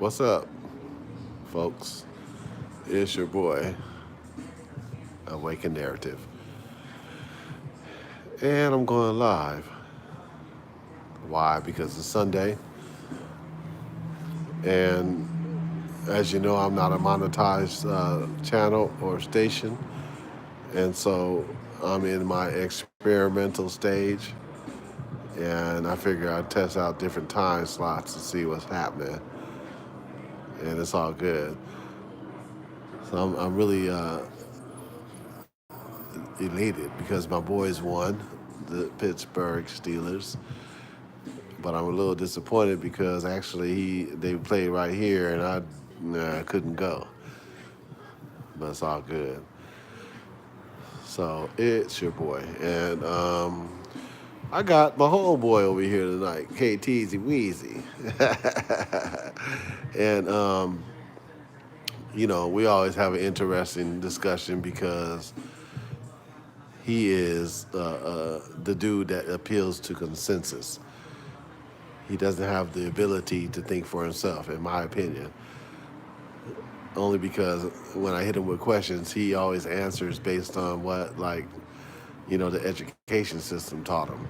What's up, folks? It's your boy, Awaken Narrative. And I'm going live. Why? Because it's Sunday. And as you know, I'm not a monetized channel or station. And so I'm in my experimental stage. And I figure I'd test out different time slots to see what's happening. And it's all good. So I'm really elated because my boys won the Pittsburgh Steelers. But I'm a little disappointed because actually they played right here and I couldn't go. But it's all good. So it's your boy, and I got my homeboy over here tonight, KTZ Weezy, and we always have an interesting discussion because he is the dude that appeals to consensus. He doesn't have the ability to think for himself, in my opinion. Only because when I hit him with questions, he always answers based on what, like, the education system taught him.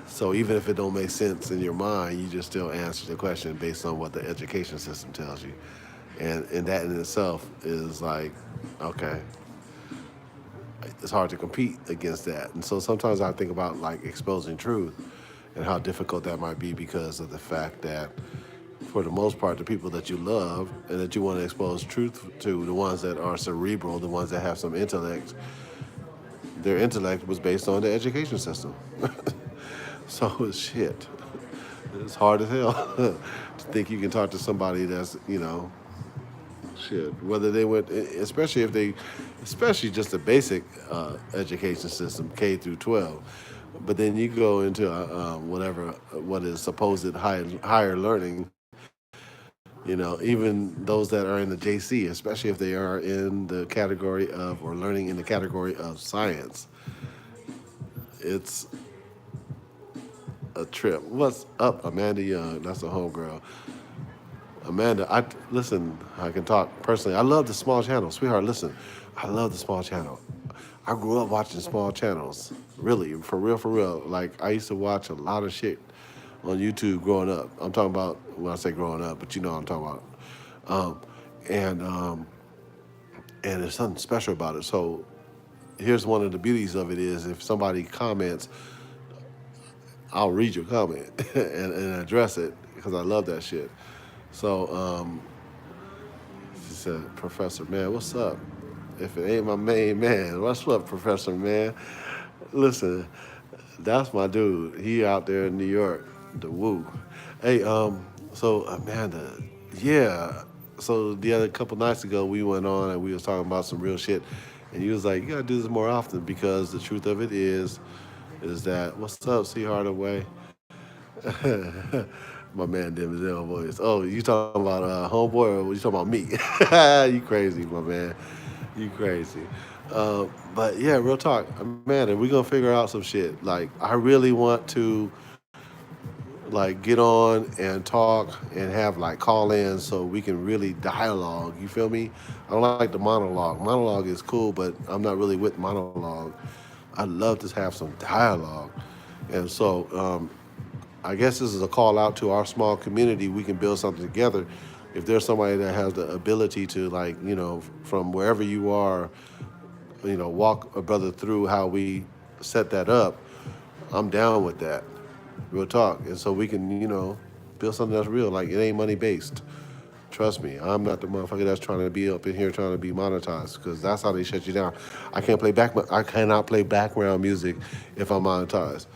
So even if it don't make sense in your mind, you just still answer the question based on what the education system tells you. And that in itself is like, okay, it's hard to compete against that. And so sometimes I think about like exposing truth and how difficult that might be because of the fact that for the most part, the people that you love and that you want to expose truth to, the ones that are cerebral, the ones that have some intellect, their intellect was based on the education system. So it's shit. It's hard as hell to think you can talk to somebody that's, shit. Whether they went, especially if they, especially just the basic education system, K through 12. But then you go into what is supposed higher learning, even those that are in the JC, especially if they are in the category of or learning in the category of science, it's a trip. What's up, Amanda Young? That's a homegirl. Amanda, I listen. I can talk personally. I love the small channel, sweetheart. Listen, I love the small channel. I grew up watching small channels, really, for real, for real. Like I used to watch a lot of shit on YouTube growing up. I'm talking about when I say growing up, but you know what I'm talking about. Um, and and there's something special about it. So here's one of the beauties of it is if somebody comments, I'll read your comment and address it because I love that shit. So she said, Professor Man, what's up? If it ain't my main man, what's up, Professor Man? Listen, that's my dude. He out there in New York, the woo. Hey, so Amanda, yeah. So the other couple nights ago, we went on and we was talking about some real shit, and you was like, you gotta do this more often because the truth of it is that what's up, C Hardaway? My man Denzel voice. Oh, you talking about homeboy or you talking about me? You crazy, my man. You crazy. But yeah, real talk, man. And we gonna figure out some shit. Like I really want to like get on and talk and have like call-ins so we can really dialogue. You feel me? I don't like the monologue. Monologue is cool, but I'm not really with monologue. I'd love to have some dialogue. And so I guess this is a call out to our small community. We can build something together. If there's somebody that has the ability to, like, from wherever you are, walk a brother through how we set that up, I'm down with that. Real talk. And so we can, build something that's real. Like, it ain't money based. Trust me, I'm not the motherfucker that's trying to be up in here trying to be monetized because that's how they shut you down. I cannot play background music if I'm monetized.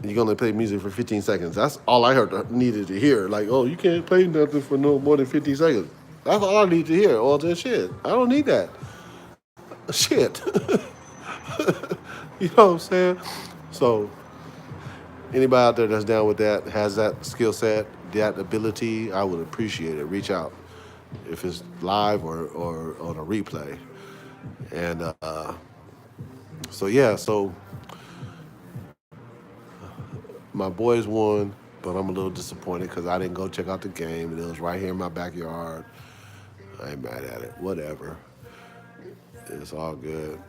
You can only play music for 15 seconds. That's all I heard needed to hear. Like, oh, you can't play nothing for no more than 15 seconds. That's all I need to hear. All this shit. I don't need that. Shit. You know what I'm saying? So, anybody out there that's down with that, has that skill set, that ability, I would appreciate it. Reach out if it's live or on a replay. And so, yeah, so my boys won. but I'm a little disappointed because I didn't go check out the game, and it was right here in my backyard. I ain't mad at it. Whatever. It's all good.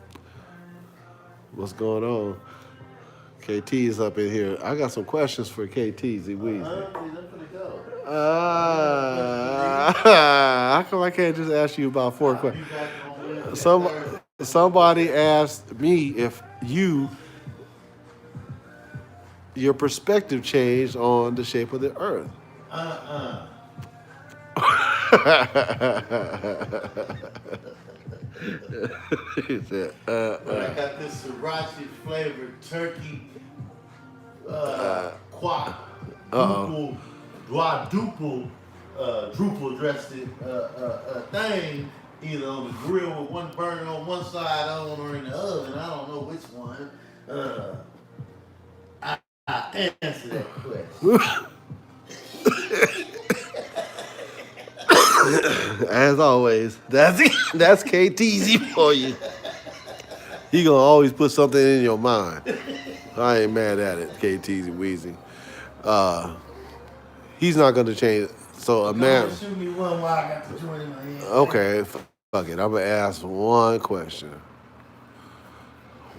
What's going on? KT is up in here. I got some questions for KT, Z Weezy. How come I can't just ask you about four questions? Somebody asked me if your perspective changed on the shape of the earth. He said, But I got this sriracha flavored turkey quadruple, druple dressed thing, either on the grill with one burner on one side on or in the oven. I don't know which one. I answer that question. as always, that's KTZ for you. He gonna always put something in your mind. I ain't mad at it, KTZ Weezy. He's not gonna change. So a man. Shoot me one while I got the joint in my hand. Okay, fuck it. I'm gonna ask one question.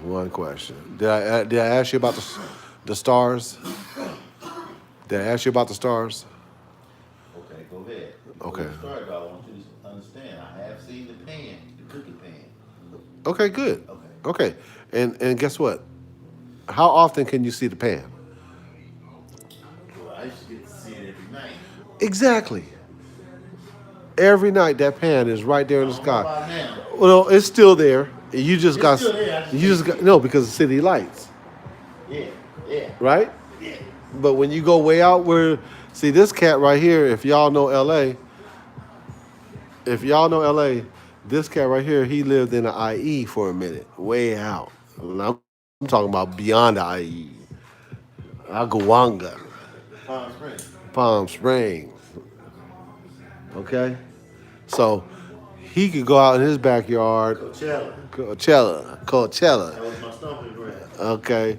One question. Did I ask you about the stars? Did I ask you about the stars? Okay, go ahead. Okay. Before we start, though, I want you to understand. I have seen the pan, the cooking pan. Okay, good. Okay. Okay, and guess what? How often can you see the pan? Well, I used to get to see it every night. Exactly. Every night that pan is right there in the I don't know sky. about now. Well, it's still there. You just It's got. still there, I just You just can't got no because of city lights, Yeah, yeah, right? yeah. But when you go way out where, see this cat right here. If y'all know LA, this cat right here, he lived in the IE for a minute, way out. And I'm talking about beyond the IE, Agawanga, Palm Springs. Palm Springs. Okay, so he could go out in his backyard, Coachella. Coachella. That was my stomping ground. Okay,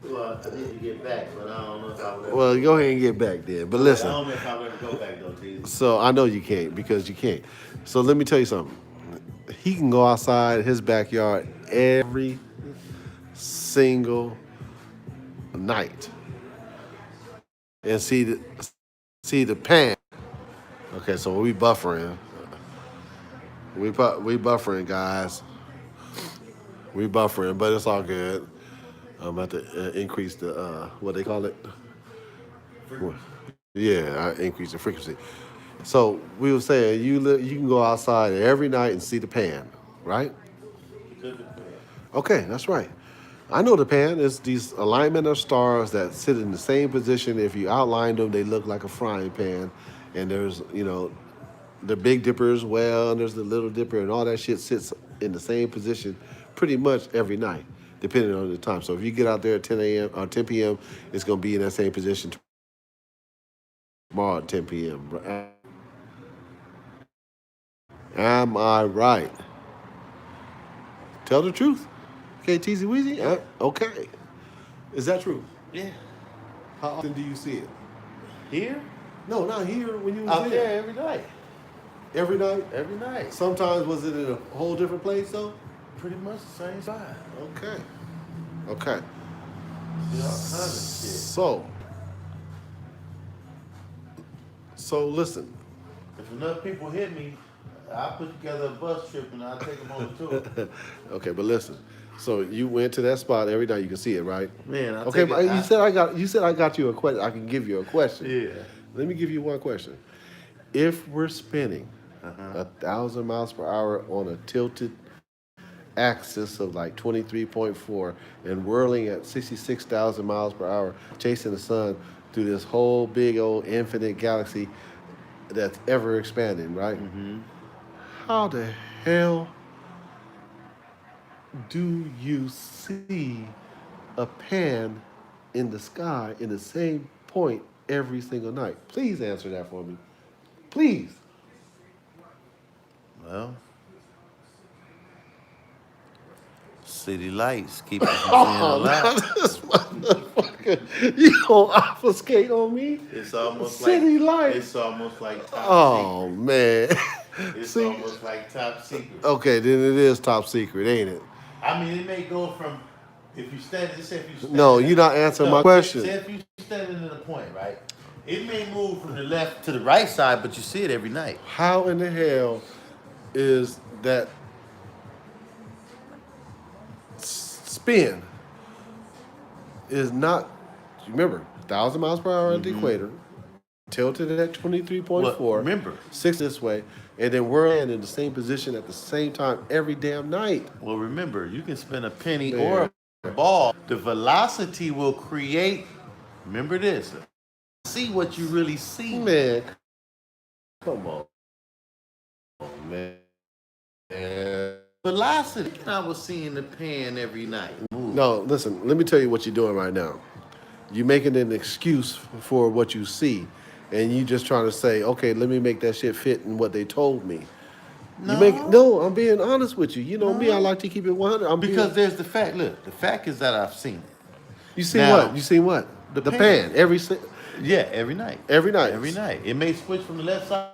Well, I need to get back, but I don't know if I would ever. well go ahead and get back there. But I listen, don't know if I would ever go back though, T. so I know you can't because you can't. So let me tell you something. He can go outside his backyard every single night and see the pan. Okay, so we buffering. We buffering, guys. We buffering, but it's all good. I'm about to increase the what they call it. Yeah, I increase the frequency. So we were saying you can go outside every night and see the pan, right? Okay, that's right. I know the pan is these alignment of stars that sit in the same position. If you outline them, they look like a frying pan. And there's, the Big Dipper as well, and there's the Little Dipper, and all that shit sits in the same position pretty much every night, depending on the time. So if you get out there at 10 a.m. or 10 p.m., it's going to be in that same position tomorrow at 10 p.m. Am I right? Tell the truth. Okay, Teasy Weezy? Okay. Is that true? Yeah. How often do you see it? Here? No, not here when you was Out there. there every night. Every night? Every night. Sometimes was it in a whole different place though? Pretty much the same spot. Okay. Okay. See all kinds of shit. So listen. If enough people hit me, I'll put together a bus trip and I'll take them on a tour. Okay, but listen. So you went to that spot every night. You can see it, right? Man, I'll Okay, take but it. you said I got you a question. I can give you a question. Yeah. Let me give you one question. If we're spinning 1,000 miles per hour on a tilted axis of like 23.4 and whirling at 66,000 miles per hour, chasing the sun through this whole big old infinite galaxy that's ever expanding, right? Mm-hmm. How the hell do you see a pan in the sky in the same point every single night? Please answer that for me. Please. Well, city lights keep you from seeing a Oh, now lot. this motherfucker, you gonna obfuscate on me? It's almost City like lights. it's almost like top Oh secret. man. It's See, almost like top secret. okay, then it is top secret, ain't it? I mean, it may go from if you stand. Just say if you No, standing. you're not answering my No, say question. if you standing in a point, right? It may move from the left to the right side, but you see it every night. How in the hell is that spin is not, remember, 1,000 miles per hour at the equator, tilted at 23.4, Well, remember. 6 this way, and then we're in the same position at the same time every damn night. Well, remember, you can spin a penny Man. or a ball. The velocity will create. Remember this. See what you really see. Man, come on, man. Man. Velocity. I was seeing the pan every night. Move. No, listen, let me tell you what you're doing right now. You're making an excuse for what you see, and you just trying to say, okay, let me make that shit fit in what they told me. No, I'm being honest with you. You know me, I like to keep it 100. Because there's the fact. Look, the fact is that I've seen it. You see Now, what? You see what? the The pan. pan. Yeah, every night. Every night. Every night. It may switch from the left side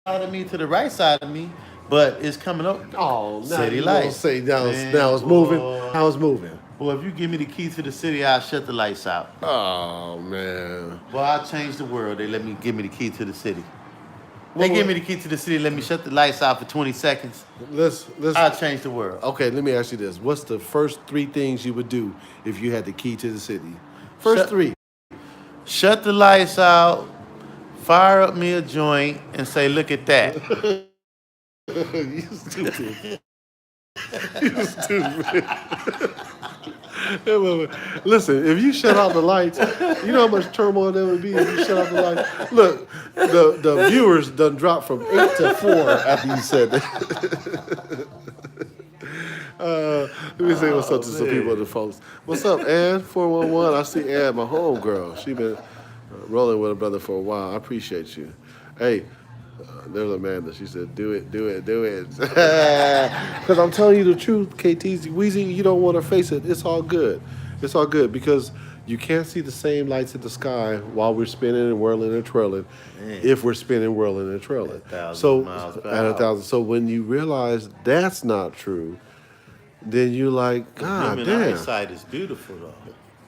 of me to the right side of me, but it's coming up. Oh, now City you gonna lights. say now Man, it's moving. boy. Now it's moving. Boy, if you give me the key to the city, I'll shut the lights out. Oh man. Boy, I'll change the world. They let me give me the key to the city. What They give would- me the key to the city, let me shut the lights out for 20 seconds. Let's I'll change the world. okay, let me ask you this. What's the first 3 things you would do if you had the key to the city? First Shut- 3. Shut the lights out, fire up me a joint, and say, look at that. You stupid. You stupid. Listen, if you shut out the lights, you know how much turmoil there would be if you shut out the lights? Look, the viewers done dropped from 8 to 4 after you said that. Let me say what's up to some people in the folks. What's up, Ann? 411. I see Ann, my homegirl. She been rolling with a brother for a while. I appreciate you. Hey, there's Amanda. She said, do it, do it, do it. Because I'm telling you the truth, KT, Weezy, you don't want to face it. It's all good. It's all good because you can't see the same lights in the sky while we're spinning and whirling and twirling if we're spinning, whirling, and twirling. At 1,000 So, miles per at hour. 1,000. So when you realize that's not true, then you're like, God Human damn. eyesight is beautiful, though.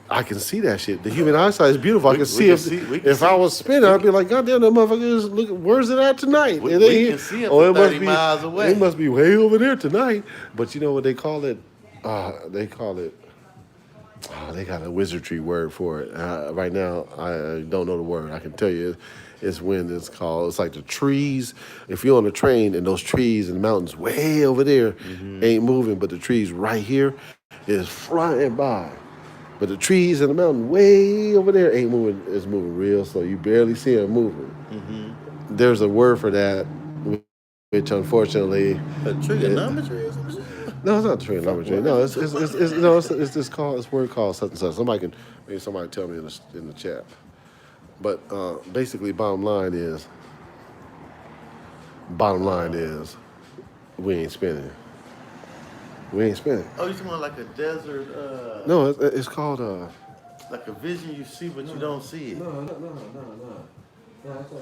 I can see that shit. The human eyesight is beautiful. I can see can if see- we can if I see- was spinning, I'd be like, God damn, that motherfucker is look. Where's it at tonight? We It ain't can here. see it Oh, from it must 30 be miles away. It must be way over there tonight. But you know what they call it? They call it. They got a wizardry word for it. Right now, I don't know the word. I can tell you, it's when it's called. It's like the trees. If you're on a train and those trees and the mountains way over there ain't moving, but the trees right here is flying by. But the trees and the mountain way over there ain't moving. It's moving real slow. You barely see them moving. There's a word for that, which unfortunately, A trigonometry or something? no, it's not trigonometry. No, it's this called this word called such and such. Maybe somebody tell me in the chat. But basically, bottom line is, we ain't spinning. We ain't spinning. Oh, you talking about like a desert, No, it's called like a vision you see, but you don't see it. No, it's not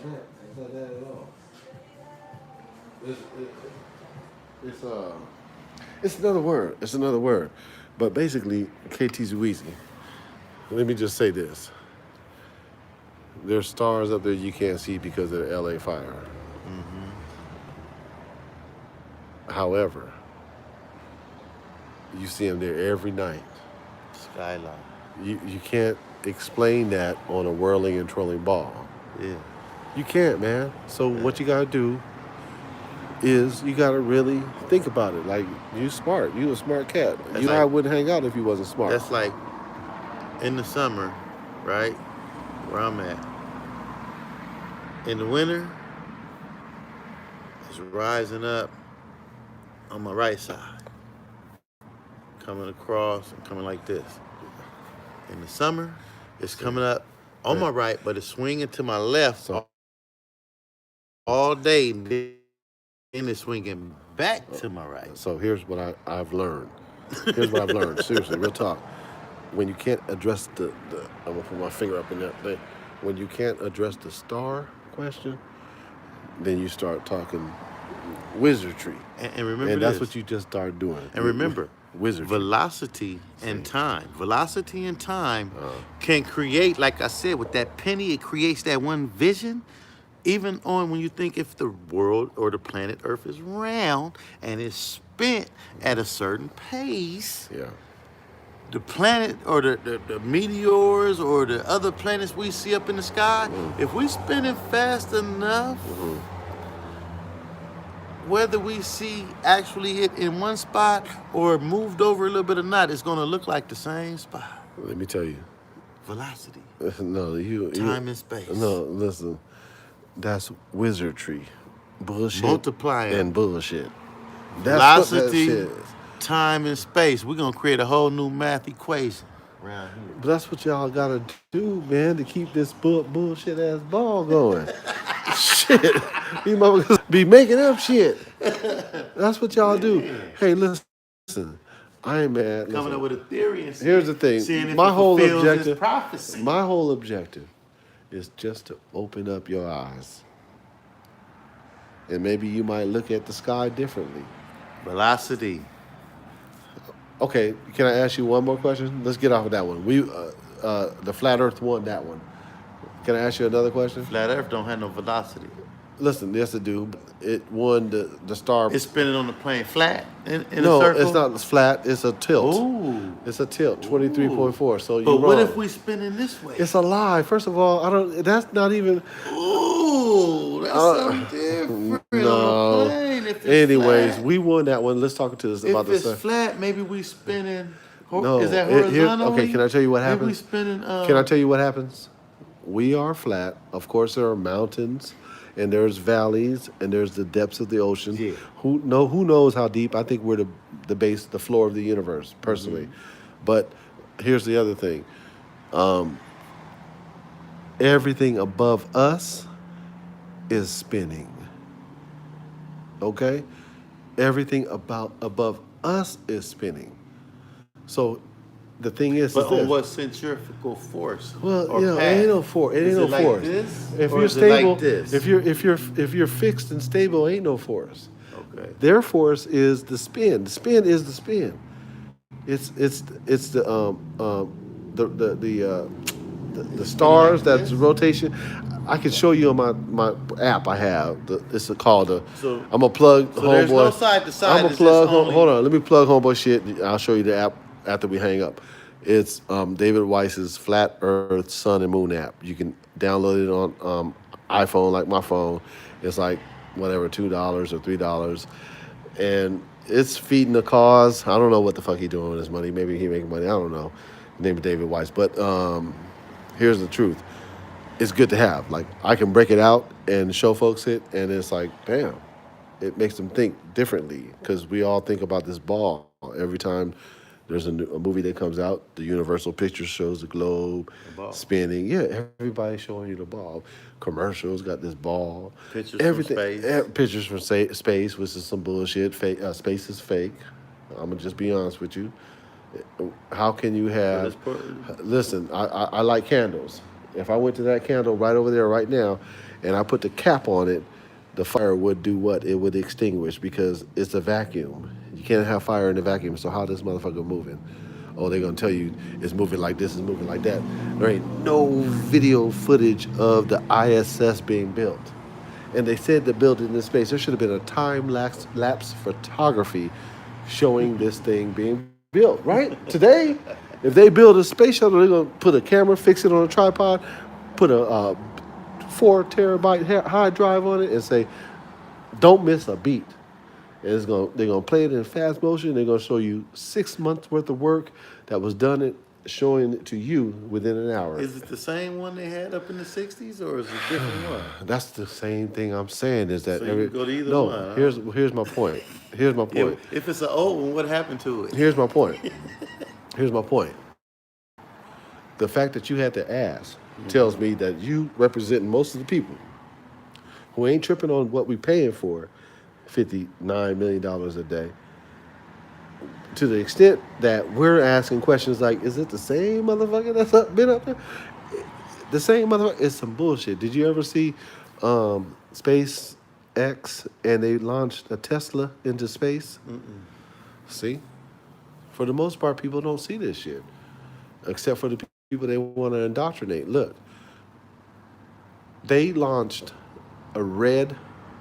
that. It's not that at all. It's another word. It's another word. But basically, KT Zuizi, let me just say this. There's stars up there you can't see because of the LA fire. However, you see them there every night. Skyline. You can't explain that on a whirling and twirling ball. Yeah. You can't, man. So what you gotta do is you gotta really think about it. Like, you smart. You a smart cat. That's You and I like- wouldn't hang out if you wasn't smart. That's like in the summer, right? Where I'm at. In the winter, it's rising up on my right side. Coming across and coming like this. In the summer, it's coming up on my right, but it's swinging to my left all day. Then it's swinging back to my right. So here's what I've learned. Here's what I've learned. Seriously, real talk. When you can't address I'm gonna put my finger up in that thing. When you can't address the star question, then you start talking wizardry, And remember and that's this. what you just started doing. And remember, wizardry. velocity and time. Velocity and time can create, like I said, with that penny, it creates that one vision. Even on when you think if the world or the planet Earth is round and is spent at a certain pace, Yeah. the planet or the meteors or the other planets we see up in the sky, if we spin it fast enough, whether we see actually it in one spot or moved over a little bit or not, it's going to look like the same spot. Let me tell you. Velocity, No, time and space. No, listen. That's wizardry, bullshit, Multiplying. and bullshit. That's what that Velocity, shit is. time and space. We're going to create a whole new math equation around here. But that's what y'all gotta do, man, to keep this bullshit ass ball going. Shit, these motherfuckers be making up shit. That's what y'all do. Hey, listen, I ain't mad. Coming up with a theory and Here's the thing. seeing if My it whole fulfills its objective, prophecy. my whole objective, is just to open up your eyes, and maybe you might look at the sky differently. Velocity. Okay, can I ask you one more question? Let's get off of that one. The flat Earth won that one. Can I ask you another question? Flat Earth don't have no velocity. Listen, yes, it do. It won the star. It's spinning on the plane flat in No, a circle. it's not flat. It's a tilt. Ooh. It's a tilt, 23.4. So But you're what wrong. if we spinning this way? It's a lie. First of all, I don't. That's not even. Ooh, that's something different on No. a plane. If it's Anyways, flat. we won that one. Let's talk to us about If it's this. flat, maybe we spinning. No, Is that it- here- horizontal? okay, can I tell you what Maybe we happens? spinning. Can I tell you what happens? We are flat. Of course, there are mountains, and there's valleys, and there's the depths of the ocean. Yeah. Who knows how deep? I think we're the base, the floor of the universe, personally. But here's the other thing. Everything above us is spinning. Okay? Everything above us is spinning. So the thing is, But is on this. what centrifugal force? Well, or you know, it path? ain't no force. It Is ain't no like force. This, If or you're is it like stable, this? if you're fixed and stable, ain't no force. Okay. Their force is the spin. The spin is the spin. It's the stars. Like That's this? rotation. I can show you on my app I have. It's called So- I'm gonna plug so homeboy. there's no side to side, I'm gonna it's plug. just only- Hold on. Let me plug homeboy shit. I'll show you the app after we hang up. It's David Weiss's Flat Earth Sun and Moon app. You can download it on iPhone, like my phone. It's like whatever, $2 or $3, and it's feeding the cause. I don't know what the fuck he doing with his money. Maybe he making money. I don't know. Name is David Weiss, but here's the truth. It's good to have. Like, I can break it out and show folks it, and it's like, damn, it makes them think differently, because we all think about this ball every time there's a movie that comes out. The Universal Pictures shows the globe ball. spinning. Yeah, everybody's showing you the ball. Commercials got this ball. Pictures from space. Pictures from space, which is some bullshit. Fake. Space is fake. I'm gonna just be honest with you. How can you have? Listen, I like candles. If I went to that candle right over there right now, and I put the cap on it, the fire would do what? It would extinguish, because it's a vacuum. You can't have fire in a vacuum. So how this motherfucker moving? Oh, they're gonna tell you it's moving like this, it's moving like that. There ain't no video footage of the ISS being built. And they said to build it in this space. There should have been a time lapse photography showing this thing being built, right? Today, if they build a space shuttle, they're gonna put a camera, fix it on a tripod, put a 4 terabyte hard drive on it, and say, "Don't miss a beat." And they're gonna play it in fast motion. They're gonna show you 6 months worth of work that was done, showing it to you within an hour. Is it the same one they had up in the 60s, or is it a different one? That's the same thing I'm saying. Is that So you can go to either no? one, huh? Here's my point. Here's my point. If it's an old one, what happened to it? Here's my point. Here's my point. The fact that you had to ask tells me that you represent most of the people who ain't tripping on what we paying for, $59 million a day. to the extent that we're asking questions like, "Is it the same motherfucker that's been up there?" The same motherfucker is some bullshit. Did you ever see SpaceX and they launched a Tesla into space? See, for the most part, people don't see this shit, except for the people they want to indoctrinate. Look, they launched a red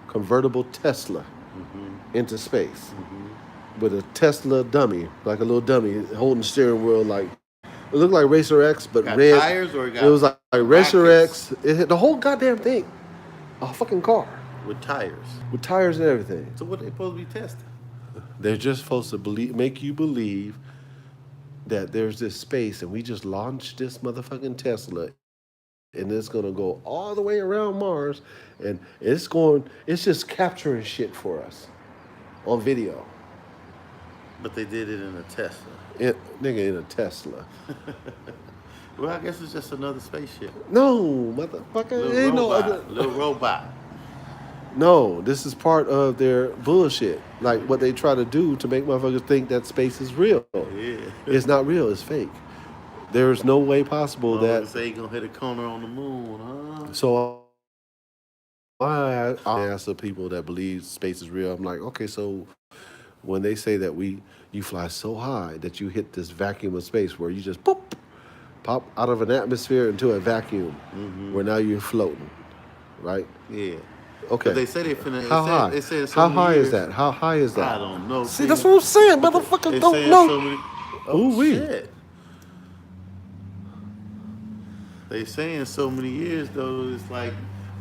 convertible Tesla into space with a Tesla dummy, like a little dummy holding the steering wheel, like it looked like Racer X, but Got red. tires or it got It was like Racer brackets? X. It had the whole goddamn thing, a fucking car With tires. with tires and everything. So what they supposed to be testing? They're just supposed to make you believe that there's this space, and we just launched this motherfucking Tesla, and it's gonna go all the way around Mars, and it's just capturing shit for us on video. But they did it in a Tesla. Nigga in a Tesla. Well, I guess it's just another spaceship. No, motherfucker, ain't no other. Little robot. No, this is part of their bullshit. Like what they try to do to make motherfuckers think that space is real. Yeah. It's not real. It's fake. There's no way possible that. Say you gonna hit a corner on the moon, huh? So I ask the people that believe space is real. I'm like, okay, so when they say that you fly so high that you hit this vacuum of space where you just pop out of an atmosphere into a vacuum, where now you're floating, right? Yeah. Okay. But they say they finna. How high? They said How high is that? How high is that? I don't know. See, that's what I'm saying. Motherfuckers don't know. Shit. They saying so many years though. It's like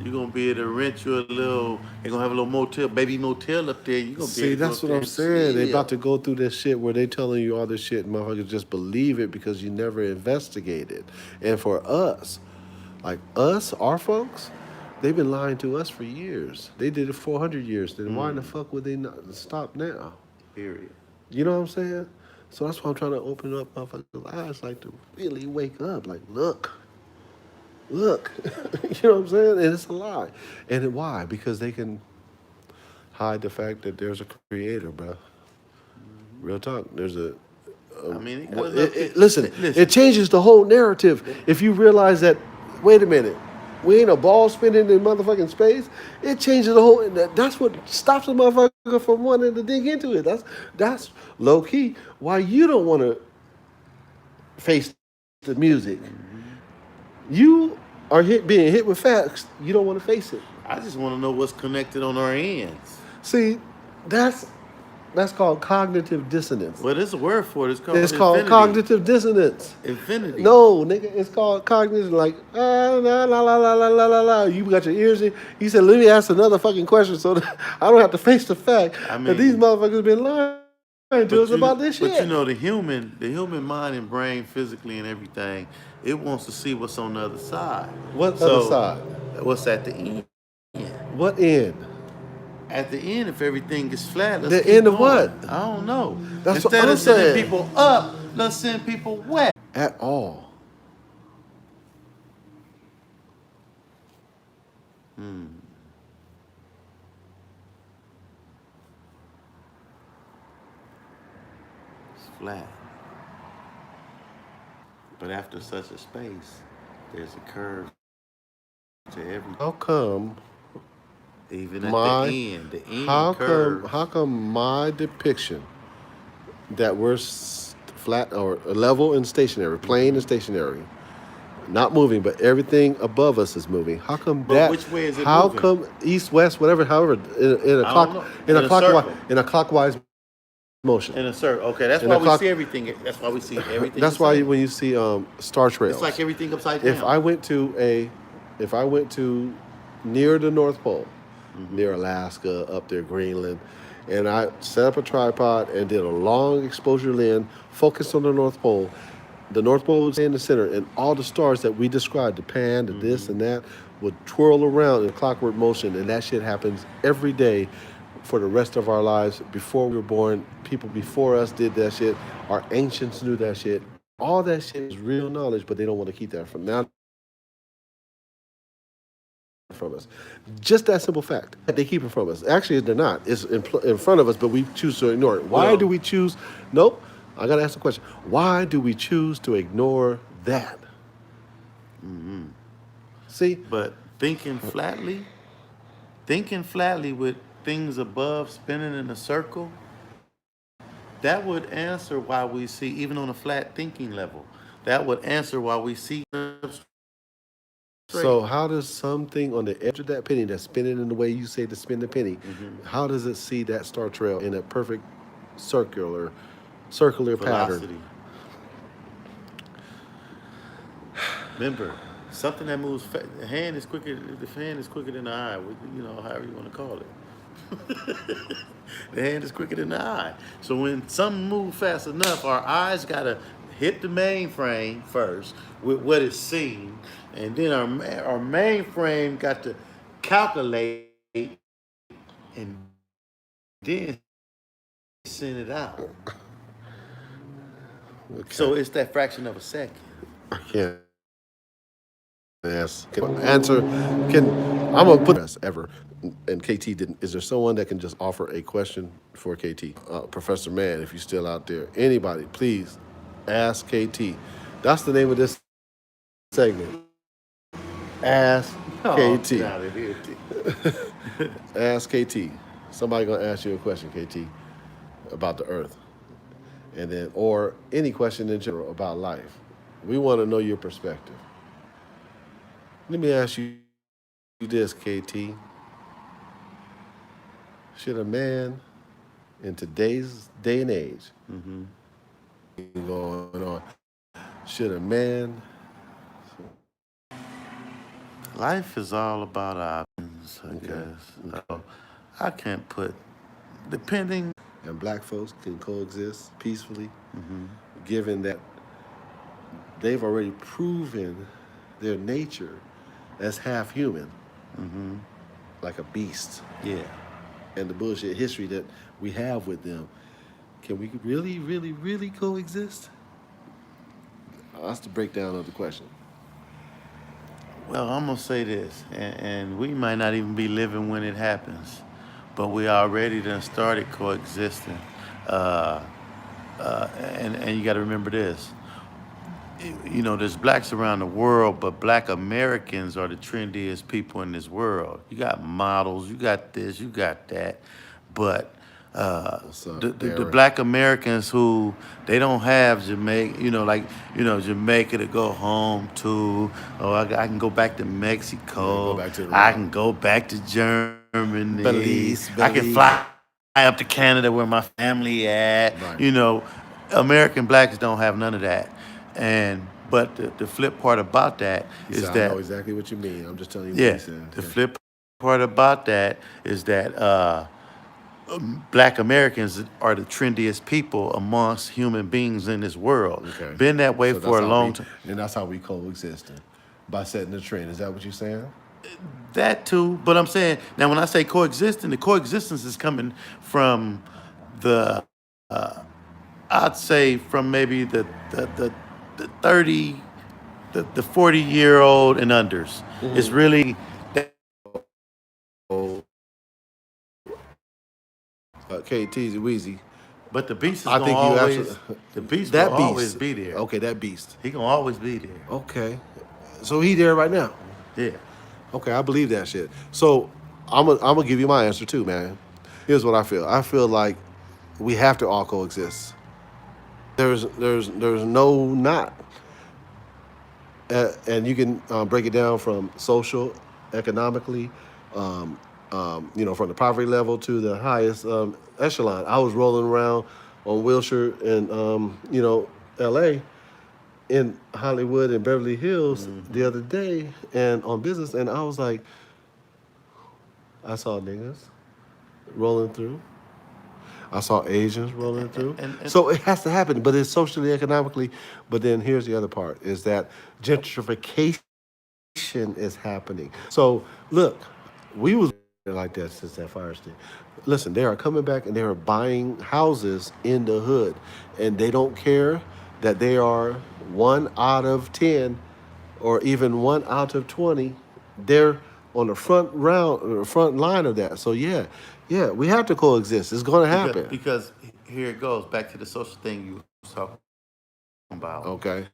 you're gonna be able to rent you a little. They're gonna have a little motel, baby motel up there. You gonna See, be able to that's go what up I'm there saying. and They chill. about to go through this shit where they telling you all this shit, and motherfuckers just believe it because you never investigated. And for us, like us, our folks, they've been lying to us for years. They did it 400 years. Then why in the fuck would they not stop now? Period. You know what I'm saying? So that's why I'm trying to open up motherfuckers' eyes, like to really wake up. Like, look. You know what I'm saying? And it's a lie. And why? Because they can hide the fact that there's a creator, bro. Real talk. There's a. I mean, Listen, it changes the whole narrative if you realize that. Wait a minute, we ain't a ball spinning in motherfucking space. It changes the whole. That's what stops the motherfucker from wanting to dig into it. That's low key why you don't want to face the music. You are being hit with facts. You don't want to face it. I just want to know what's connected on our ends. See, that's called cognitive dissonance. Well, there's a word for it. It's called Called cognitive dissonance. Infinity. No, nigga, it's called cognitive. Like la la la la la la la la. You got your ears in. He said, "Let me ask another fucking question, so that I don't have to face the fact that these motherfuckers been lying to us about this shit." But you know, the human mind and brain, physically and everything, it wants to see what's on the other side. What other side? What's at the end? What end? At the end, if everything is flat, let's The keep end of going. what? I don't know. That's Instead what I'm of sending saying. people up, let's send people west. At all. It's flat. But after such a space, there's a curve to everything. How come? Even at the end curve. How come my depiction that we're flat or level and stationary, plane and stationary, not moving, but everything above us is moving? How come that? Which way is it how moving? come east, west, whatever, however, in a clockwise motion? In a circle. Okay, that's why we see everything. That's why we see everything. That's why when you see star trails, it's like everything upside down. If I went to near the North Pole, near Alaska, up there, Greenland, and I set up a tripod and did a long exposure lens focused on the North Pole. The North Pole was in the center, and all the stars that we described, the pan, the this and that, would twirl around in clockwork motion, and that shit happens every day for the rest of our lives. Before we were born, people before us did that shit. Our ancients knew that shit. All that shit is real knowledge, but they don't want to keep that from now. from us. Just that simple fact. They keep it from us. Actually, they're not. It's in front of us, but we choose to ignore it. Why Well, do we choose? Nope. I got to ask the question. Why do we choose to ignore that? See? but thinking flatly with things above spinning in a circle, that would answer why we see, even on a flat thinking level, that would answer why we see straight. So how does something on the edge of that penny that's spinning in the way you say to spin the penny, how does it see that star trail in a perfect circular pattern? Velocity. Remember, something that moves, the hand is quicker. The hand is quicker than the eye. However you want to call it. The hand is quicker than the eye. So when something moves fast enough, our eyes gotta hit the mainframe first with what it's seeing, and then our mainframe got to calculate and then send it out. Okay. So it's that fraction of a second. I can't answer. Can I'm gonna put this ever. And KT didn't. Is there someone that can just offer a question for KT? Professor Mann, if you're still out there, anybody, please ask KT. That's the name of this segment. Ask Oh, KT. get out of here, T. Ask KT. Somebody gonna ask you a question, KT, about the Earth, and then or any question in general about life. We want to know your perspective. Let me ask you this, KT. Should a man in today's day and age going on, should a man Life is all about options, I guess. I can't put, depending. and black folks can coexist peacefully, given that they've already proven their nature as half human, like a beast, Yeah. and the bullshit history that we have with them. Can we really, really, really coexist? That's the breakdown of the question. Well, I'm gonna say this, and we might not even be living when it happens, but we already done started coexisting. Uh, and you got to remember this. There's blacks around the world, but black Americans are the trendiest people in this world. You got models, you got this, you got that, but What's up, the Darren? black Americans who they don't have Jamaica, Jamaica to go home to, or I can go back to Mexico, Go back to the I rock. can go back to Germany, Belize, I can Belize. fly up to Canada where my family at. Right. American blacks don't have none of that. But the flip part about that He is said, I that, know exactly what you mean. I'm just telling you what yeah, he said. the flip part about that is that black Americans are the trendiest people amongst human beings in this world. Okay. Been that way So for a that's how long we- time. And that's how we coexisting. By setting the trend. Is that what you're saying? That too, but I'm saying now when I say coexisting, the coexistence is coming from the I'd say from maybe the 30 the 40-year-old and unders. It's really that, Oh, KT Weezy. but the beast is I gonna think you always absolutely. the beast That will beast. always be there. Okay, that beast. He gonna always be there. Okay. So he there right now. Yeah. Okay, I believe that shit. So I'm gonna give you my answer too, man. Here's what I feel. I feel like we have to all coexist. There's no not. And you can break it down from social, economically, from the poverty level to the highest echelon. I was rolling around on Wilshire and L.A. in Hollywood and Beverly Hills the other day and on business, and I was like, I saw niggas rolling through. I saw Asians rolling through. And So it has to happen, but it's socially, economically. But then here's the other part: is that gentrification is happening. So look, we was like that since that fire stick. Listen, they are coming back and they are buying houses in the hood, and they don't care that they are 1 out of 10 or even 1 out of 20. They're on the front line of that. So yeah, we have to coexist. It's going to happen. Because here it goes back to the social thing you was talking about. Okay.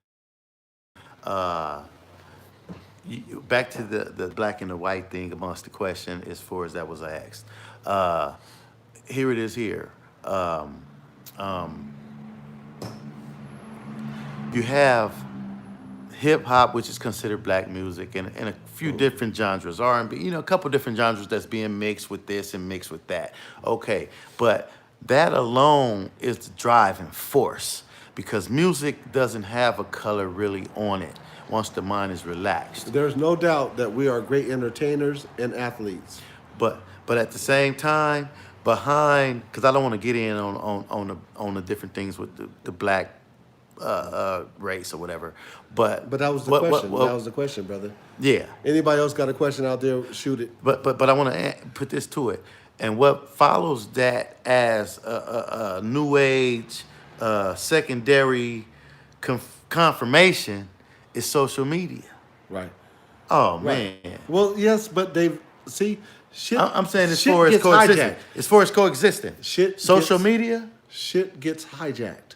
Uh, back to the black and the white thing amongst the question as far as that was asked. Here it is here. Um, you have hip hop, which is considered black music, and a few different genres, R&B, a couple different genres that's being mixed with this and mixed with that. Okay, but that alone is the driving force because music doesn't have a color really on it once the mind is relaxed. There's no doubt that we are great entertainers and athletes. But at the same time, behind, because I don't want to get in on the different things with the black race or whatever. But that was the question. That was the question, brother. Yeah. Anybody else got a question out there? Shoot it. But I want to put this to it, and what follows that as a new age secondary confirmation is social media. Right. Oh Right. man. Well, yes, but they've shit. I'm saying as shit far as gets coexisting. hijacked. As far as coexisting. Social media. Shit gets hijacked.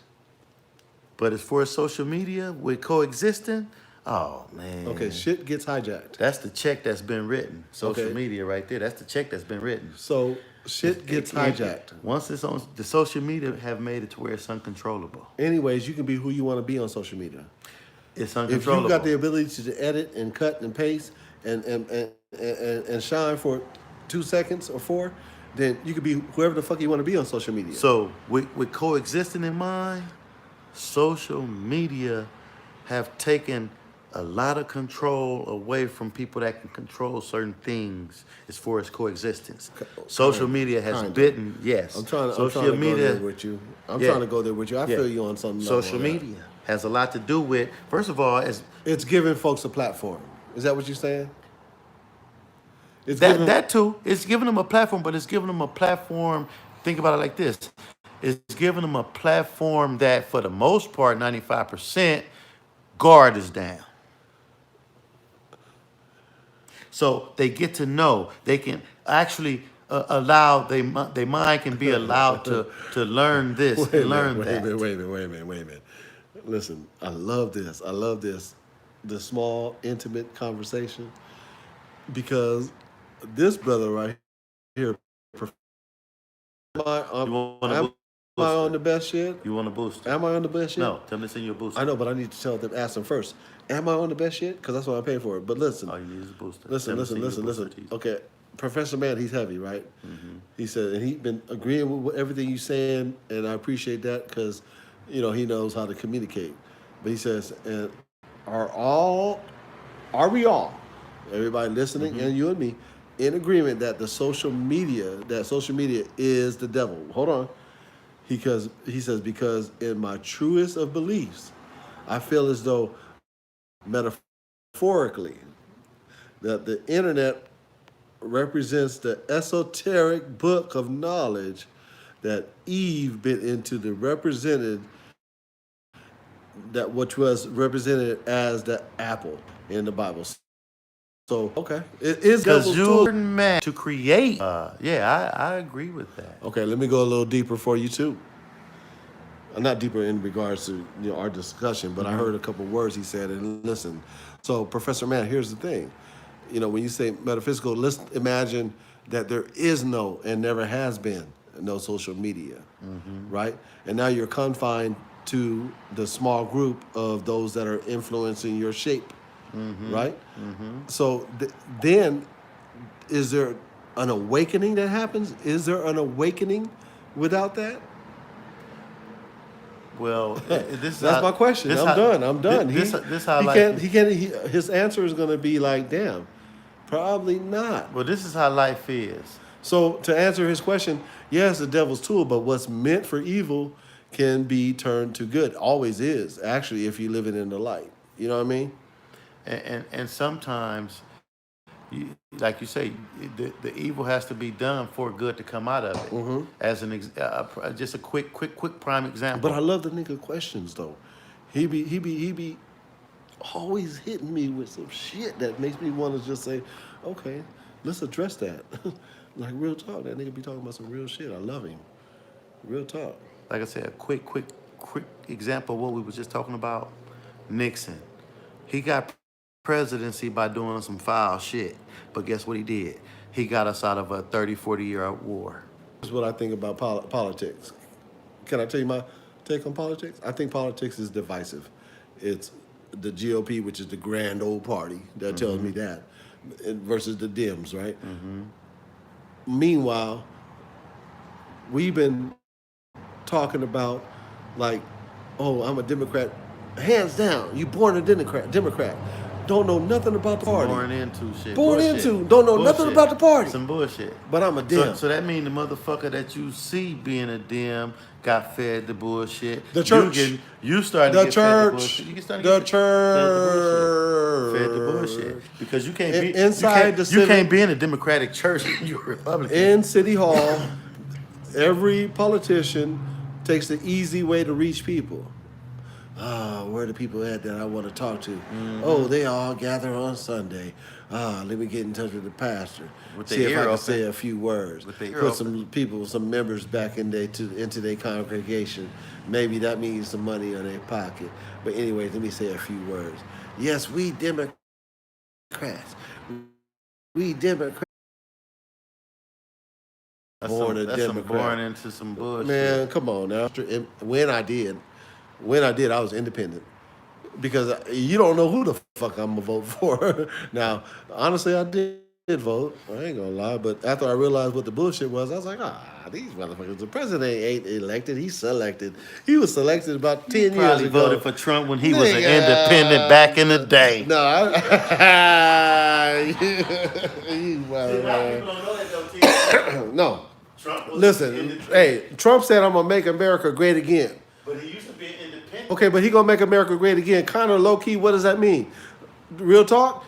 But as far as social media with coexisting, oh man. Okay, shit gets hijacked. That's the check that's been written. Social Okay. media right there. That's the check that's been written. So shit gets hijacked. Once it's on, the social media have made it to where it's uncontrollable. Anyways, you can be who you want to be on social media. It's If uncontrollable. you got the ability to edit and cut and paste and shine for 2 seconds or 4, then you can be whoever the fuck you want to be on social media. So with coexisting in mind, social media have taken a lot of control away from people that can control certain things as far as coexistence. Social media has bitten, yes. I'm trying to go there with you. I'm trying to go there with you. I feel you on something. Social media has a lot to do with, first of all, it's giving folks a platform. Is that what you're saying? It's that too. It's giving them a platform, but it's giving them a platform. Think about it like this. It's giving them a platform that, for the most part, 95%, guard is down. So they get to know. They can actually allow, their mind can be allowed to learn this and learn that. Wait a minute. Listen, I love this. The small, intimate conversation. Because this brother right here, am I on the best shit? You want a booster? Am I on the best shit? No, tell me to send you a booster. I know, but I need to ask them first. Am I on the best shit? Because that's what I'm paying for. But listen. All you need is a booster. Listen. Okay, Professor Man, he's heavy, right? Mm-hmm. He said, and he's been agreeing with everything you're saying, and I appreciate that because, he knows how to communicate. But he says, and are we all, everybody listening, mm-hmm. and you and me, in agreement that social media is the devil? Hold on. He says, because in my truest of beliefs, I feel as though metaphorically that the internet represents the esoteric book of knowledge that Eve bit into which was represented as the apple in the Bible. So, okay. It is because you're meant to create. I agree with that. Okay, let me go a little deeper for you, too. Not deeper in regards to our discussion, but mm-hmm. I heard a couple words he said, and listen. So, Professor Mann, here's the thing. When you say metaphysical, let's imagine that there is no and never has been no social media, mm-hmm. right? And now you're confined to the small group of those that are influencing your shape. Mm-hmm. Right? Mm-hmm. So then, is there an awakening that happens? Is there an awakening without that? Well, that's my question. I'm done. His answer is going to be like, damn, probably not. Well, this is how life is. So to answer his question, yes, the devil's tool, but what's meant for evil can be turned to good. Always is, actually, if you live it in the light. You know what I mean? And sometimes, like you say, the evil has to be done for good to come out of it. Mm-hmm. As just a quick prime example. But I love the nigga questions though. He be always hitting me with some shit that makes me want to just say, okay, let's address that. Like real talk. That nigga be talking about some real shit. I love him. Real talk. Like I said, a quick example of what we was just talking about. Nixon, he got presidency by doing some foul shit, but guess what he did? He got us out of a 30, 40-year war. This is what I think about politics. Can I tell you my take on politics? I think politics is divisive. It's the GOP, which is the grand old party, that tells me that, versus the Dems, right? Meanwhile, we've been talking about like, oh, I'm a Democrat. Hands down, you born a Democrat. Don't know nothing about the party. Born into shit. Born Bullshit. into, don't know nothing Bullshit. about the party. Some bullshit. But I'm a Dem. So that means the motherfucker that you see being a Dem got fed the bullshit. The church. You started to get fed the bullshit. You started to get fed the bullshit. Because you can't be inside you can't be in a Democratic church and you're a Republican. In City Hall, every politician takes the easy way to reach people. Where are the people at that I want to talk to? Oh, they all gather on Sunday. Let me get in touch with the pastor. See if I can say a few words. Put some people, some members back into their congregation. Maybe that means some money in their pocket. But anyway, let me say a few words. Yes, we Democrats. We Democrats. That's born into some bullshit. Man, come on now. When I did, I was independent. Because you don't know who the fuck I'm going to vote for. Now, honestly, I did vote. I ain't going to lie. But after I realized what the bullshit was, I was like, these motherfuckers. The president ain't elected. He's selected. He was selected about 10 years ago. Probably voted for Trump when he was an independent back in the day. No, no. Listen, hey, Trump said I'm going to make America great again. But he used to be an independent. Okay, but he gonna make America great again. Kind of low key. What does that mean? Real talk.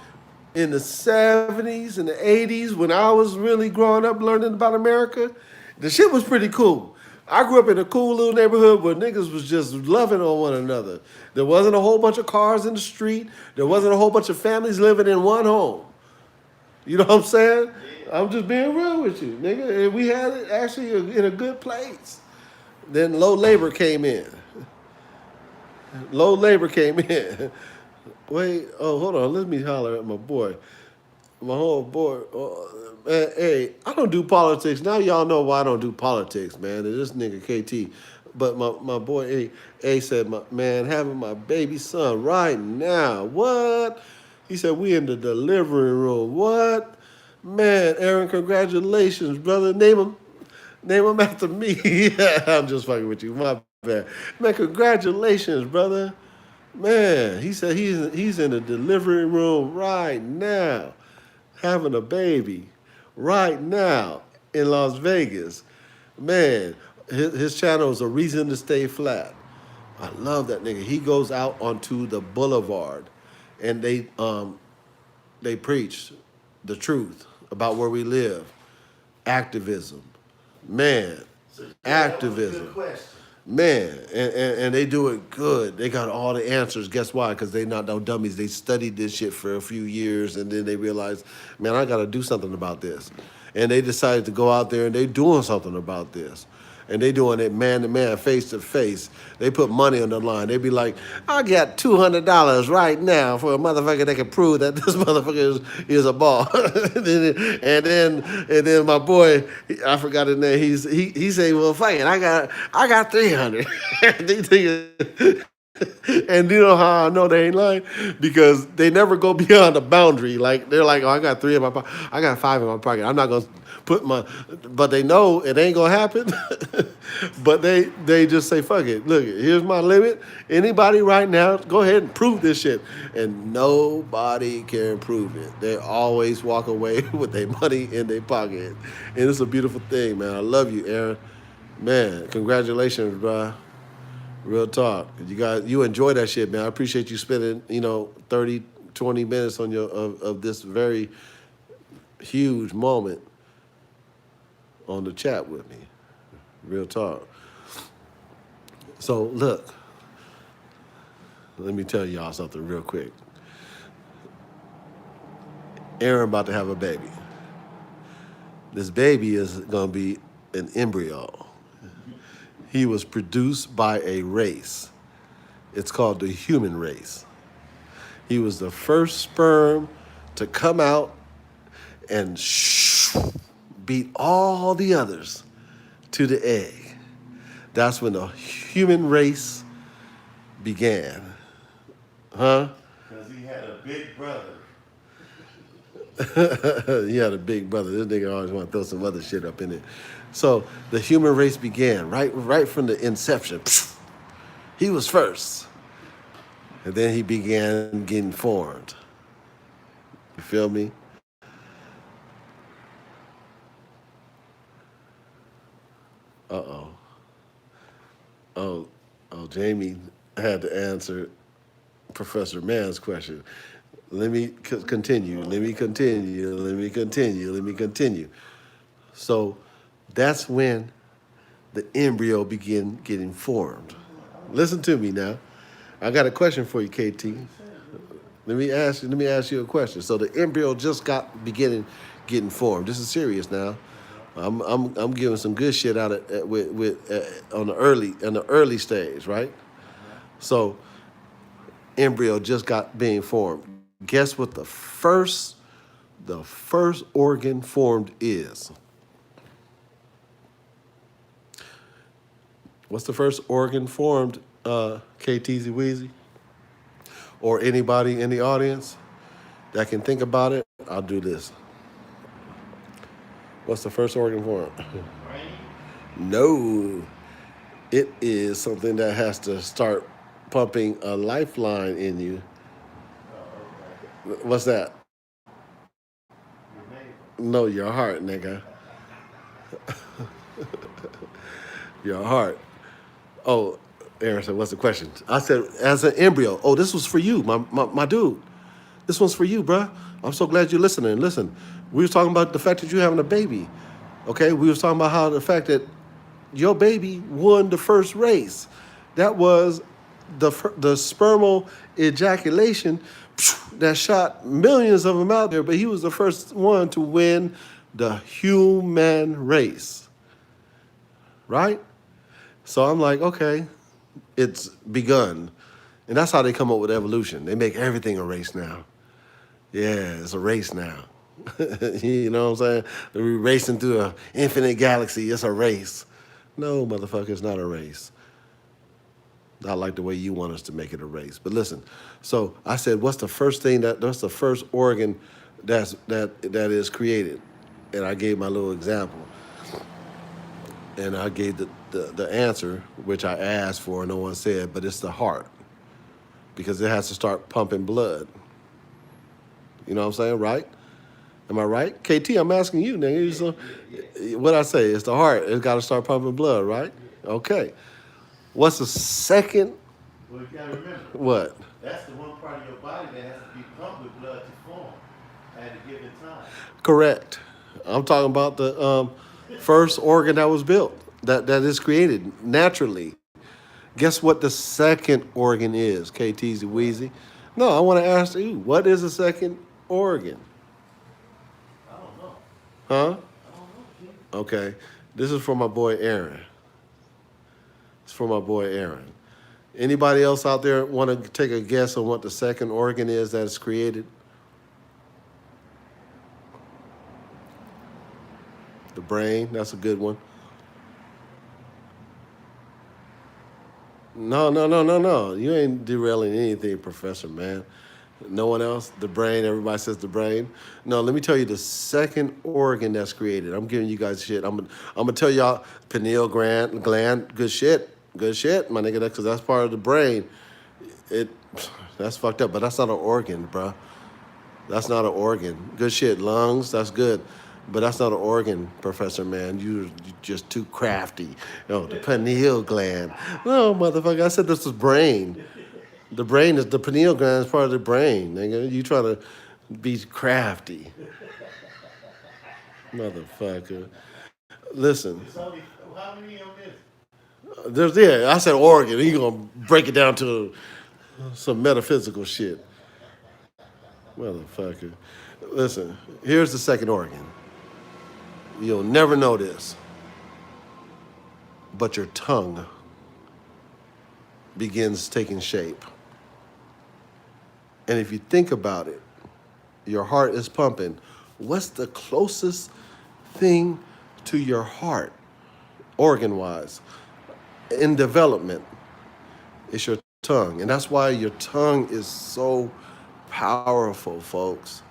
In the 70s and the 80s, when I was really growing up, learning about America, the shit was pretty cool. I grew up in a cool little neighborhood where niggas was just loving on one another. There wasn't a whole bunch of cars in the street. There wasn't a whole bunch of families living in one home. You know what I'm saying? I'm just being real with you, nigga. And we had it actually in a good place. Then low labor came in. Wait, hold on. Let me holler at my boy. My whole boy. Man, hey, I don't do politics. Now y'all know why I don't do politics, man. It's this nigga KT. But my boy A said, man, having my baby son right now. What? He said, we in the delivery room. What? Man, Aaron, congratulations, brother. Name him after me. I'm just fucking with you. My bad. Man, congratulations, brother. Man, he said he's in the delivery room right now, having a baby right now in Las Vegas. Man, his channel is A Reason to Stay Flat. I love that nigga. He goes out onto the boulevard and they preach the truth about where we live. Activism. Man, activism. Man, and they do it good. They got all the answers. Guess why? Because they not no dummies. They studied this shit for a few years, and then they realized, man, I got to do something about this. And they decided to go out there, and they doing something about this. And they doing it man to man, face to face. They put money on the line. They be like, I got $200 right now for a motherfucker that can prove that this motherfucker is a ball. and then my boy, I forgot his name. He said, well, fuck it, I got 300. And you know how I know they ain't lying? Because they never go beyond the boundary. Like they're like, oh, I got 3 in my pocket. I got 5 in my pocket. I'm not gonna put but they know it ain't gonna happen. But they just say, fuck it. Look, here's my limit. Anybody right now, go ahead and prove this shit. And nobody can prove it. They always walk away with their money in their pocket. And it's a beautiful thing, man. I love you, Aaron. Man, congratulations, bro. Real talk. You enjoy that shit, man. I appreciate you spending, 30, 20 minutes on of this very huge moment on the chat with me. Real talk. So, look. Let me tell y'all something real quick. Aaron about to have a baby. This baby is going to be an embryo. He was produced by a race. It's called the human race. He was the first sperm to come out and beat all the others to the egg. That's when the human race began. Huh? Because he had a big brother. He had a big brother. This nigga always want to throw some other shit up in it. So the human race began right from the inception. He was first. And then he began getting formed. You feel me? Uh-oh. Oh, Jamie had to answer Professor Mann's question. Let me continue. So that's when the embryo began getting formed. Listen to me now. I got a question for you, KT. Let me ask you a question. So the embryo just beginning getting formed. This is serious now. I'm giving some good shit out of on the early stage, right? So embryo just got being formed. Guess what the first organ formed is? What's the first organ formed, KTZ Weezy? Or anybody in the audience that can think about it? I'll do this. What's the first organ formed? No. It is something that has to start pumping a lifeline in you. What's that? No, your heart, nigga. Your heart. Oh, Aaron said, what's the question? I said, as an embryo. Oh, this was for you, my dude. This one's for you, bruh. I'm so glad you're listening. Listen, we were talking about the fact that you're having a baby. Okay? We was talking about how the fact that your baby won the first race. That was the spermal ejaculation that shot millions of them out there, but he was the first one to win the human race. Right? So I'm like, okay, it's begun. And that's how they come up with evolution. They make everything a race now. Yeah, it's a race now. You know what I'm saying? We're racing through an infinite galaxy. It's a race. No, motherfucker, it's not a race. Not like the way you want us to make it a race. But listen, so I said, what's the first organ that is created? And I gave my little example. And I gave the answer, which I asked for, no one said, but it's the heart. Because it has to start pumping blood. You know what I'm saying, right? Am I right? KT, I'm asking you, nigga. So, what I say, it's the heart. It's got to start pumping blood, right? Okay. What's the second? Well, you gotta remember. What? That's the one part of your body that has to be pumped with blood to form at a given time. Correct. I'm talking about the first organ that was built, that is created naturally. Guess what the second organ is, KTZ Weezy? No, I want to ask you, what is the second organ? I don't know. Huh? I don't know. Okay. This is for my boy Aaron. It's for my boy Aaron. Anybody else out there want to take a guess on what the second organ is that is created? The brain, that's a good one. No. You ain't derailing anything, Professor, man. No one else? The brain, everybody says the brain. No, let me tell you the second organ that's created. I'm giving you guys shit. I'm gonna tell y'all pineal gland, good shit, my nigga, because that's part of the brain. That's fucked up, but that's not an organ, bro. That's not an organ. Good shit, lungs, that's good. But that's not an organ, Professor, man. You're just too crafty. The pineal gland. No, motherfucker, I said this was brain. The brain is, the pineal gland is part of the brain, nigga. You try to be crafty. Motherfucker. Listen. How many on this? I said organ. You gonna break it down to some metaphysical shit. Motherfucker. Listen, here's the second organ. You'll never know this, but your tongue begins taking shape. And if you think about it, your heart is pumping. What's the closest thing to your heart, organ wise, in development? It's your tongue. And that's why your tongue is so powerful, folks.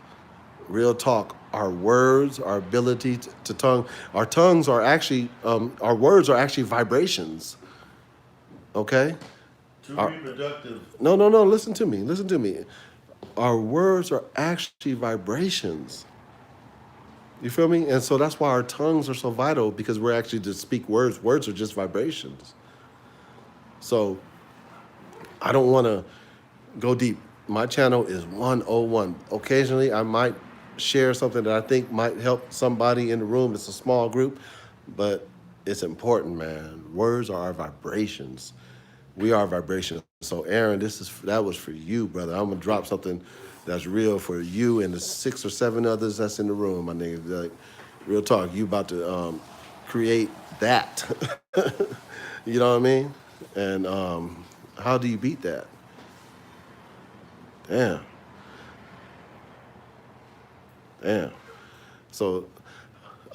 Real talk. Our words, our ability to tongue, our tongues are actually, our words are actually vibrations. Okay? Too reproductive. No, no, no. Listen to me. Listen to me. Our words are actually vibrations. You feel me? And so that's why our tongues are so vital, because we're actually to speak words. Words are just vibrations. So I don't want to go deep. My channel is 101. Occasionally I might share something that I think might help somebody in the room. It's a small group, but it's important, man. Words are our vibrations. We are vibrations. So Aaron, that was for you, brother. I'm gonna drop something that's real for you and the 6 or 7 others that's in the room, my nigga. Like, real talk. You about to create that. You know what I mean? And how do you beat that? Damn. Damn. So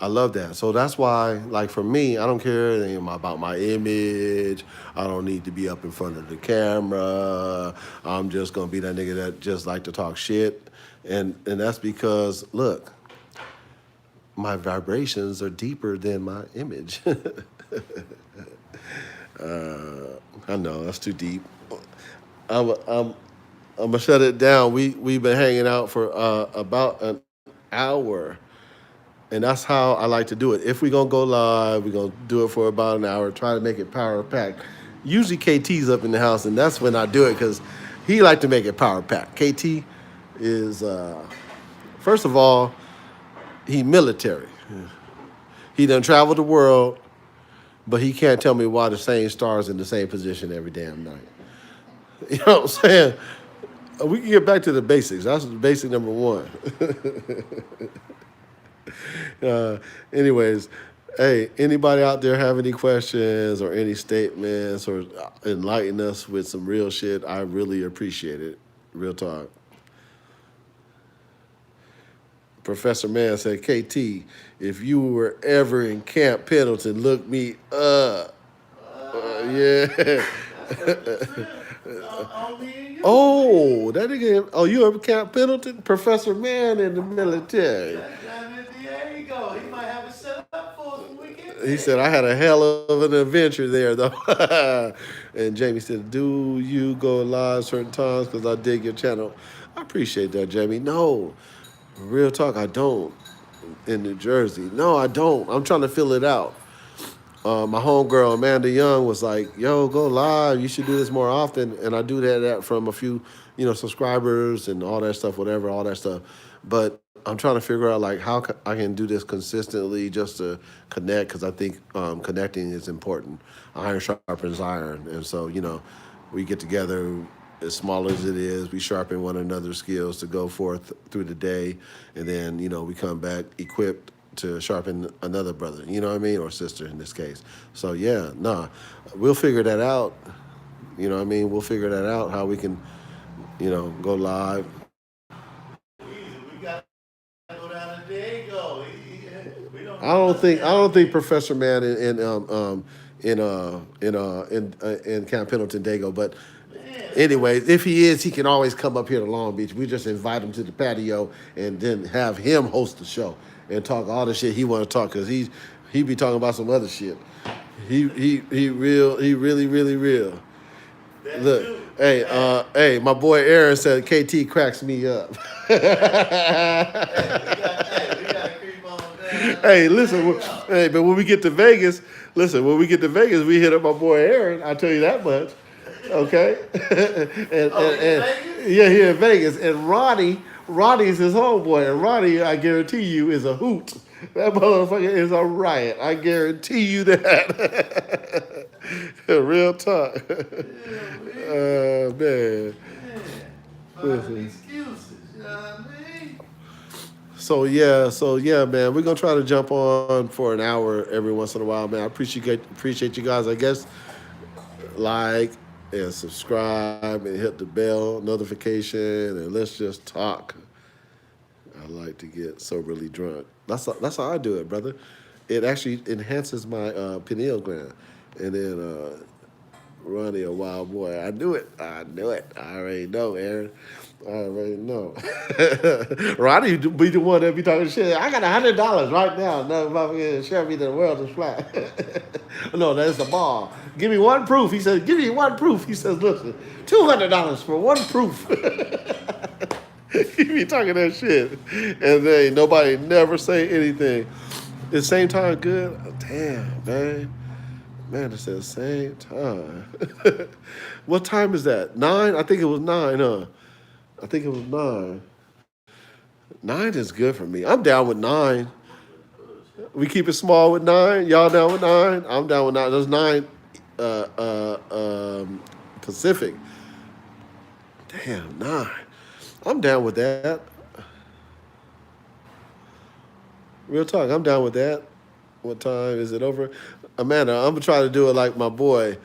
I love that. So that's why, like for me, I don't care anything about my image. I don't need to be up in front of the camera. I'm just gonna be that nigga that just like to talk shit. And that's because, look, my vibrations are deeper than my image. I know that's too deep. I'm gonna shut it down. We've been hanging out for about an hour, and that's how I like to do it. If we're gonna go live, we're gonna do it for about an hour. Try to make it power packed. Usually KT's up in the house, and that's when I do it because he like to make it power packed. KT is first of all, he military. He done traveled the world, but he can't tell me why the same star's in the same position every damn night. You know what I'm saying? We can get back to the basics. That's basic number one. Anyways, hey, anybody out there have any questions or any statements or enlighten us with some real shit? I really appreciate it. Real talk. Professor Mann said, KT, if you were ever in Camp Pendleton, look me up. Yeah. Oh, that nigga. Oh, you ever Camp Pendleton? Professor Mann in the military. There you go. He might have it set up for us when we get there. He said, I had a hell of an adventure there, though. And Jamie said, do you go live certain times? Because I dig your channel. I appreciate that, Jamie. No, real talk, I don't. In New Jersey. No, I don't. I'm trying to fill it out. My homegirl, Amanda Young, was like, yo, go live. You should do this more often. And I do that from a few, subscribers and all that stuff, whatever, all that stuff. But I'm trying to figure out, like, how I can do this consistently just to connect, because I think connecting is important. Iron sharpens iron. And so, we get together, as small as it is, we sharpen one another's skills to go forth through the day. And then, we come back equipped to sharpen another brother, you know what I mean? Or sister in this case. So yeah, we'll figure that out. You know what I mean? We'll figure that out, how we can, go live. We got to go down to Diego. I don't think Professor Mann in Camp Pendleton Dago, but anyways, if he is, he can always come up here to Long Beach. We just invite him to the patio and then have him host the show and talk all the shit he want to talk, because he be talking about some other shit. He really real. Look, hey, my boy Aaron said KT cracks me up. We gotta creep on down. Hey, listen, but when we get to Vegas, we hit up my boy Aaron. I tell you that much. Okay, and yeah, here in Vegas, and Ronnie's his homeboy, and Ronnie, I guarantee you, is a hoot. That motherfucker is a riot. I guarantee you that. Real talk. Man. Finding excuses, you know what I mean? So yeah, man, we're gonna try to jump on for an hour every once in a while, man. I appreciate you guys. I guess like and subscribe and hit the bell notification and let's just talk. I like to get soberly drunk. That's how I do it, brother. It actually enhances my pineal gland, and then Ronnie, a wild boy. I knew it. I knew it. I already know, Aaron. I already know. Ronnie be the one that be talking shit. I got $100 right now. No motherfucker share me the world is flat. No, that's the ball. Give me one proof. He says, give me one proof. He says, listen, $200 for one proof. He be talking that shit. And then nobody never say anything. At the same time, good. Damn, man. Man, it's at the same time. What time is that? 9? I think it was 9, huh? I think it was 9. 9 is good for me. I'm down with 9. We keep it small with 9. Y'all down with 9? I'm down with 9. There's 9 uh, uh, Pacific. Damn, 9. I'm down with that. Real talk, I'm down with that. What time is it over? Amanda, I'm gonna try to do it like my boy.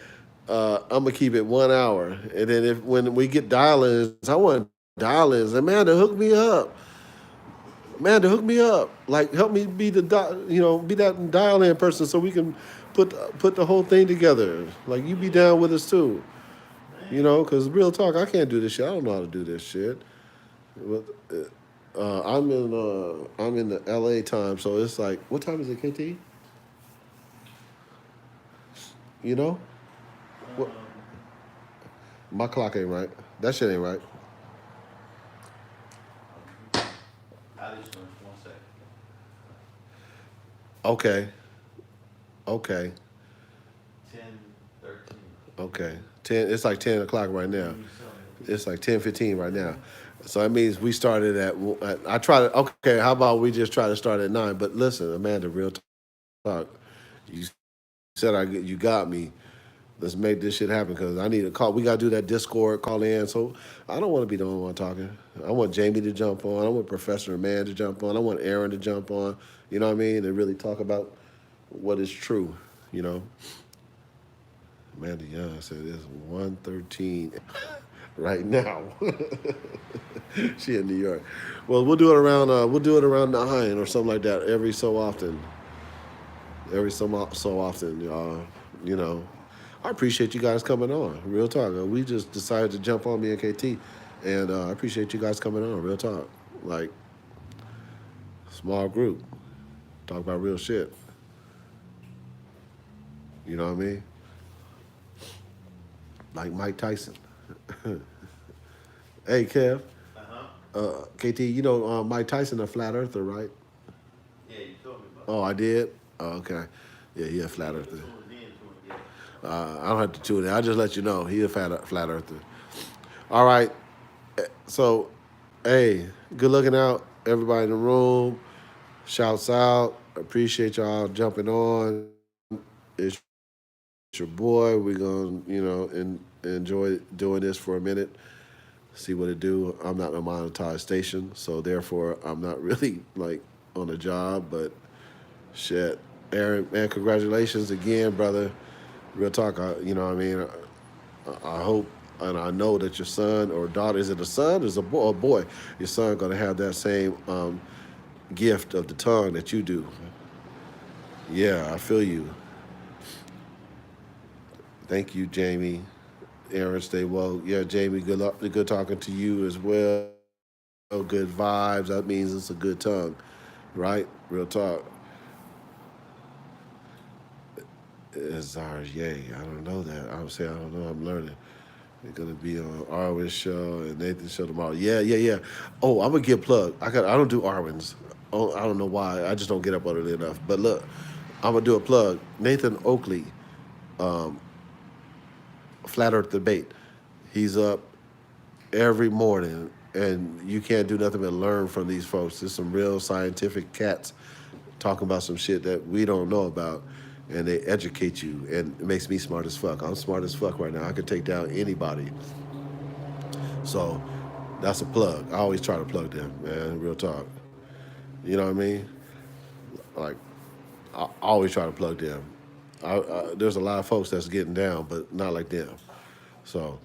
I'm gonna keep it 1 hour, and then if when we get dial-ins, I want dial-ins. Amanda, hook me up. Amanda, hook me up. Like, help me be be that dial-in person, so we can put the whole thing together. Like, you be down with us too. Because real talk, I can't do this shit. I don't know how to do this shit. I'm in the LA time, so it's like, what time is it, KT? You know, what? My clock ain't right. That shit ain't right. Okay, okay, 10:13. okay. 10. It's like 10 o'clock right now. It's like 10:15 right now. So that means we started at. I try to. Okay, how about we just try to start at 9? But listen, Amanda, real talk. You said you got me. Let's make this shit happen because I need a call. We got to do that Discord call in. So I don't want to be the only one talking. I want Jamie to jump on. I want Professor Man to jump on. I want Aaron to jump on. You know what I mean? And really talk about what is true. You know. Amanda Young said it's 1:13 right now. She in New York. Well, we'll do it around 9 or something like that every so often. So often, y'all. You know. I appreciate you guys coming on. Real talk. We just decided to jump on me and KT, and I appreciate you guys coming on. Real talk. Like, small group. Talk about real shit. You know what I mean? Like Mike Tyson. Hey, Kev. KT, Mike Tyson a flat earther, right? Yeah, you told me about Oh, I did? Oh, okay. Yeah, he a flat earther. I don't have to tune in. I just let you know he a flat earther. All right. So, hey, good looking out, everybody in the room. Shouts out. Appreciate y'all jumping on. It's your boy. We're gonna, enjoy doing this for a minute. See what it do. I'm not a monetized station, so therefore I'm not really like on a job. But shit, Aaron, man, congratulations again, brother. Real talk. You know what I mean. I hope and I know that your son or daughter, is it a son or is it a boy? Your son gonna have that same gift of the tongue that you do. Yeah, I feel you. Thank you, Jamie. Aaron, stay well. Yeah, Jamie, good luck. Good talking to you as well. Good vibes. That means it's a good tongue, right? Real talk. It's ours, yay. I don't know that. I'm saying I don't know. I'm learning. They're gonna be on Arwen's show and Nathan's show tomorrow. Yeah. Oh, I'm gonna get plugged. I don't do Arwen's. Oh, I don't know why. I just don't get up early enough. But look, I'm gonna do a plug. Nathan Oakley, Flat Earth Debate. He's up every morning, and you can't do nothing but learn from these folks. There's some real scientific cats talking about some shit that we don't know about, and they educate you, and it makes me smart as fuck. I'm smart as fuck right now. I can take down anybody. So that's a plug. I always try to plug them, man. Real talk. You know what I mean? Like, I always try to plug them. There's a lot of folks that's getting down, but not like them. So,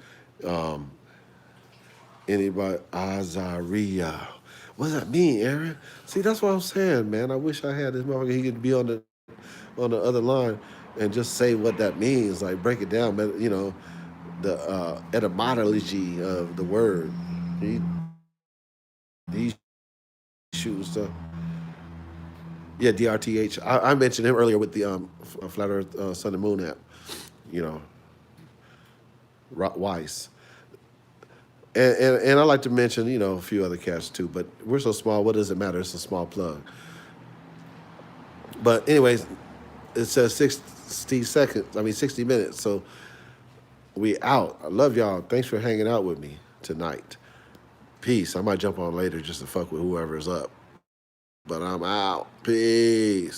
anybody, Azaria. What does that mean, Aaron? See, that's what I'm saying, man. I wish I had this motherfucker. He could be on the other line and just say what that means, like break it down. But the etymology of the word. He he shooting stuff. Yeah, DRTH. I mentioned him earlier with the Flat Earth Sun and Moon app. You know, Weiss. And I like to mention, a few other cats too, but we're so small, what does it matter? It's a small plug. But anyways, it says 60 seconds, 60 minutes. So we out. I love y'all. Thanks for hanging out with me tonight. Peace. I might jump on later just to fuck with whoever's up. But I'm out. Peace.